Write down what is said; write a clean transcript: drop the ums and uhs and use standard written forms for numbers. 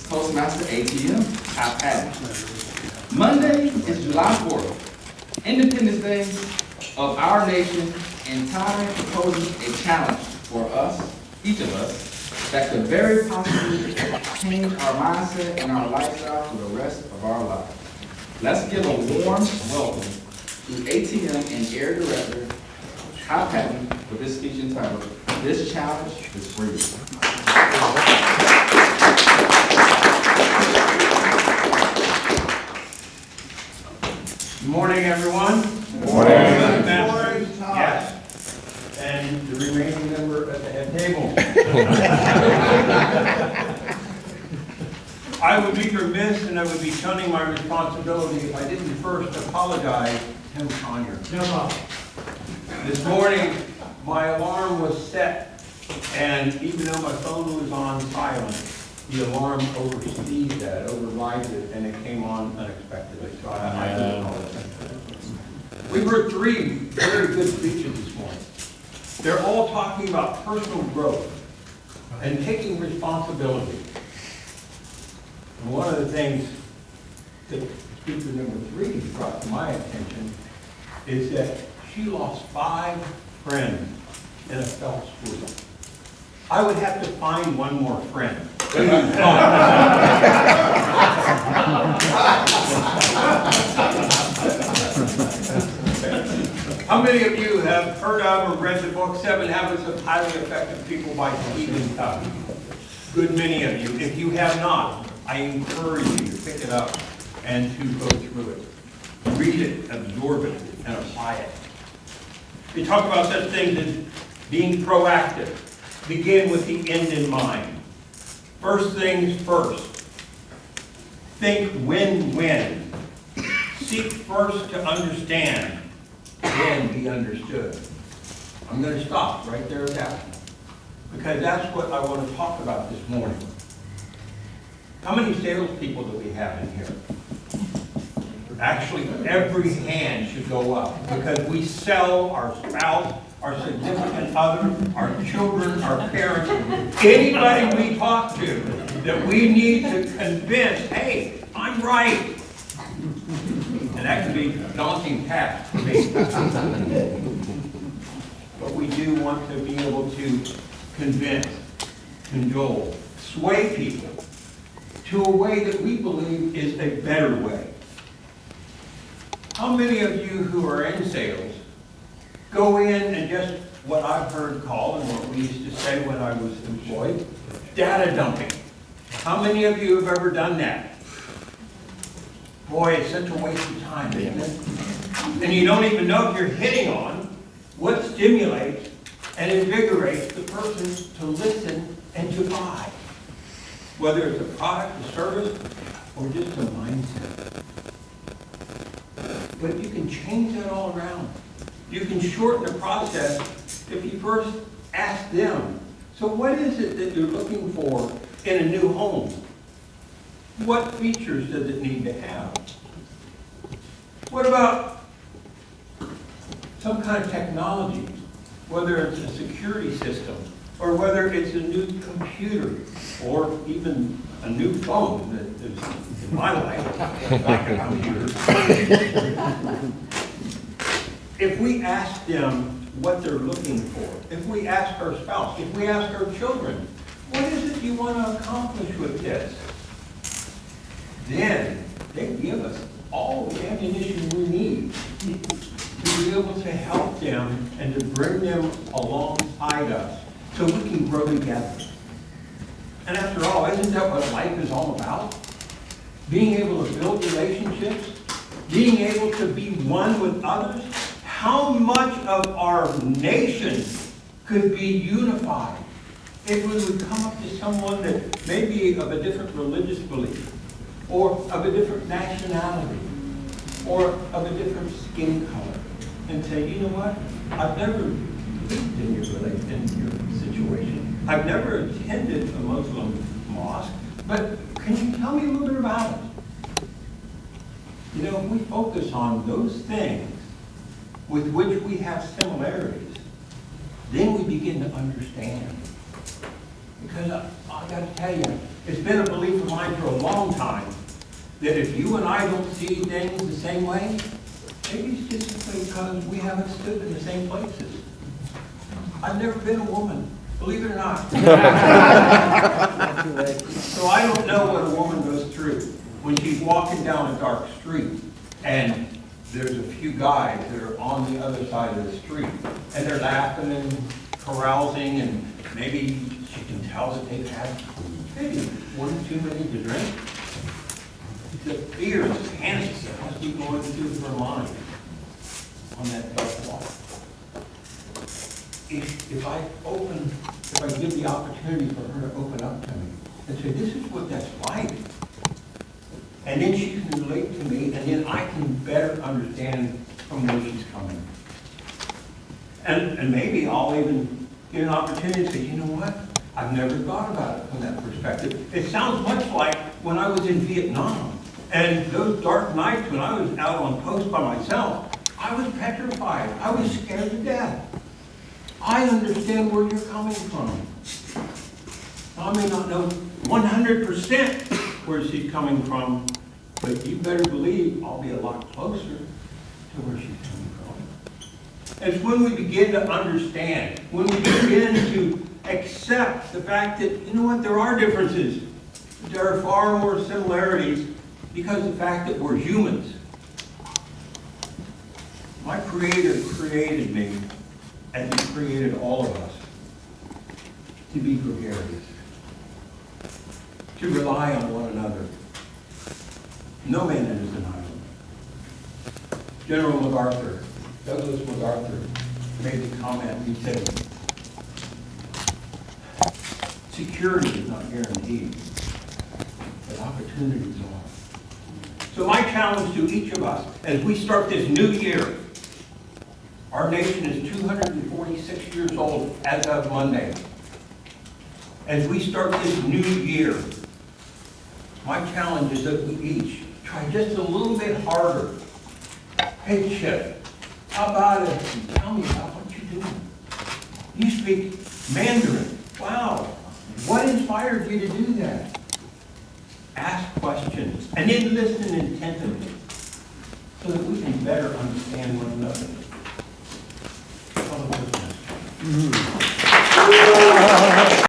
Toastmaster ATM, Patten. Monday is July 4th, Independence Day of our nation, and time proposes a challenge for us, each of us, that could very possibly change our mindset and our lifestyle for the rest of our lives. Let's give a warm welcome to ATM and Air Director, Patten, for this speech entitled, "This Challenge is for You." Good morning, everyone. Good morning. Yes. And the remaining member at the head table. I would be remiss and I would be shunning my responsibility if I didn't first apologize to Tim Conyer. No problem. This morning, my alarm was set, and even though my phone was on silent, the alarm oversees that, overrides it, and it came on unexpectedly. So I do apologize. We heard three very good speeches this morning. They're all talking about personal growth and taking responsibility. And one of the things that speaker number 3 brought to my attention is that she lost 5 friends in a fell swoop. I would have to find one more friend. How many of you have heard of or read the book 7 Habits of Highly Effective People by Stephen Covey? Good many of you. If you have not, I encourage you to pick it up and to go through it. Read it, absorb it, and apply it. They talk about such things as being proactive. Begin with the end in mind. First things first. Think win-win. Seek first to understand, then be understood. I'm going to stop right there at that one, because that's what I want to talk about this morning. How many salespeople do we have in here? Actually, every hand should go up, because we sell our spouse, our significant other, our children, our parents, anybody we talk to that we need to convince, hey, I'm right. And that can be a daunting task for me. But we do want to be able to convince, cajole, sway people to a way that we believe is a better way. How many of you who are in sales go in and just what I've heard called, and what we used to say when I was employed, data dumping? How many of you have ever done that? Boy, it's such a waste of time, isn't it? And you don't even know if you're hitting on what stimulates and invigorates the person to listen and to buy. Whether it's a product, a service, or just a mindset. But you can change that all around. You can shorten the process if you first ask them, so what is it that you're looking for in a new home? What features does it need to have? What about some kind of technology, whether it's a security system, or whether it's a new computer, or even a new phone that is in my life, like a computer. If we ask them what they're looking for, if we ask our spouse, if we ask our children, what is it you want to accomplish with this? Then they give us all the ammunition we need to be able to help them and to bring them alongside us so we can grow together. And after all, isn't that what life is all about? Being able to build relationships, being able to be one with others. How much of our nation could be unified if we would come up to someone that may be of a different religious belief, or of a different nationality, or of a different skin color, and say, you know what? I've never lived in your situation. I've never attended a Muslim mosque, but can you tell me a little bit about it? You know, if we focus on those things with which we have similarities, then we begin to understand. Because I got to tell you, It's been a belief of mine for a long time that if you and I don't see things the same way, maybe it's just simply because we haven't stood in the same places. I've never been a woman, believe it or not. So I don't know what a woman goes through when she's walking down a dark street and there's a few guys that are on the other side of the street and they're laughing and carousing, and maybe she can tell that they've had maybe one or too many to drink. The fear, the panic that must be going through her mind on that dark walk. If I give the opportunity for her to open up to me and say, this is what that's like, and then she can relate to me, and then I can better understand from where she's coming. And maybe I'll even get an opportunity to say, you know what? I've never thought about it from that perspective. It sounds much like when I was in Vietnam, and those dark nights when I was out on post by myself, I was petrified. I was scared to death. I understand where you're coming from. I may not know 100% where she's coming from, but you better believe I'll be a lot closer to where she's coming from. It's when we begin to understand, when we begin to accept the fact that, you know what, there are differences. There are far more similarities because of the fact that we're humans. My Creator created me, and He created all of us to be gregarious, to rely on one another. No man is an island. General MacArthur, Douglas MacArthur, made the comment, he said, security is not guaranteed, but opportunities are. So my challenge to each of us, as we start this new year, our nation is 246 years old as of Monday. As we start this new year, my challenge is that we each try just a little bit harder. Hey, Chip, how about it? Tell me about what you're doing. You speak Mandarin. Wow. What inspired you to do that? Ask questions and then listen intently so that we can better understand one another. Fellow Toastmasters.